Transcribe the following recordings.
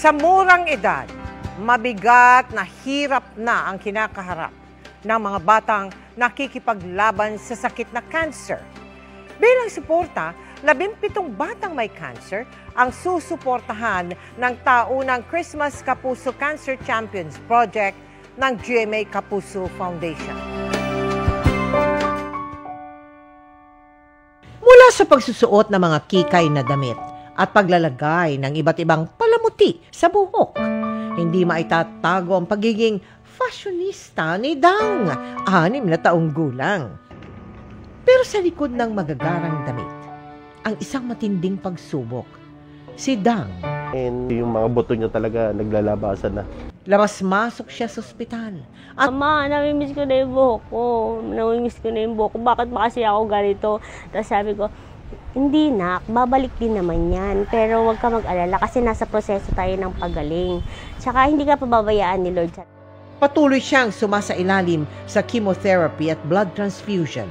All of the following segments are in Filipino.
Sa murang edad, mabigat na hirap na ang kinakaharap ng mga batang nakikipaglaban sa sakit na cancer. Bilang suporta, 17 batang may cancer ang susuportahan ng taunang Christmas Kapuso Cancer Champions Project ng GMA Kapuso Foundation. Mula sa pagsusuot ng mga kikay na damit at paglalagay ng iba't ibang palamuti sa buhok, hindi maitatago ang pagiging fashionista ni Dang, 6 na taong gulang. Pero sa likod ng magagarang damit, ang isang matinding pagsubok, si Dang. And yung mga buto niya talaga naglalabasan na. Labas-masok siya sa ospital. At Ama, namimiss ko na yung buhok ko. Namimiss ko na yung buhok ko. Bakit ba kasi ako ganito? Tapos sabi ko, hindi nak, babalik din naman yan. Pero huwag ka mag-alala kasi nasa proseso tayo ng pagaling. Tsaka hindi ka pababayaan ni Lord. patuloy siyang sumasailalim sa chemotherapy at blood transfusion.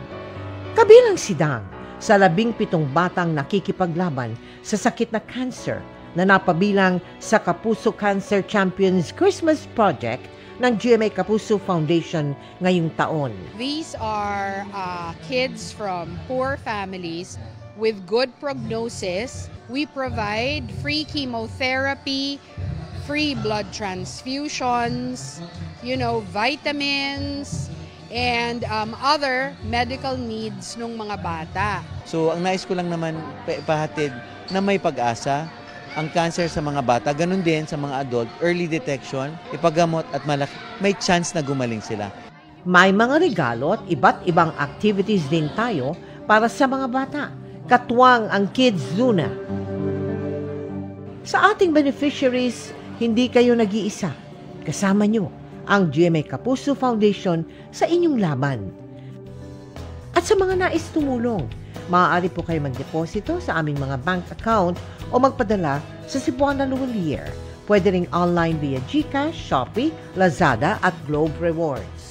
Kabilang si Dang sa 17 batang nakikipaglaban sa sakit na cancer na napabilang sa Kapuso Cancer Champions Christmas Project ng GMA Kapuso Foundation ngayong taon. These are kids from poor families with good prognosis. We provide free chemotherapy, free blood transfusions, vitamins, and other medical needs ng mga bata. So ang nais ko lang naman pahatid na may pag-asa ang cancer sa mga bata, ganun din sa mga adult, early detection, ipagamot at may chance na gumaling sila. May mga regalo at iba't ibang activities din tayo para sa mga bata, katuwang ang Kids Zuna. Sa ating beneficiaries, hindi kayo nag-iisa. Kasama nyo ang GMA Kapuso Foundation sa inyong laban. At sa mga nais tumulong, maaari po kayo magdeposito sa aming mga bank account o magpadala sa Cebuana Luwalier. Pwede ring online via GCash, Shopee, Lazada at Globe Rewards.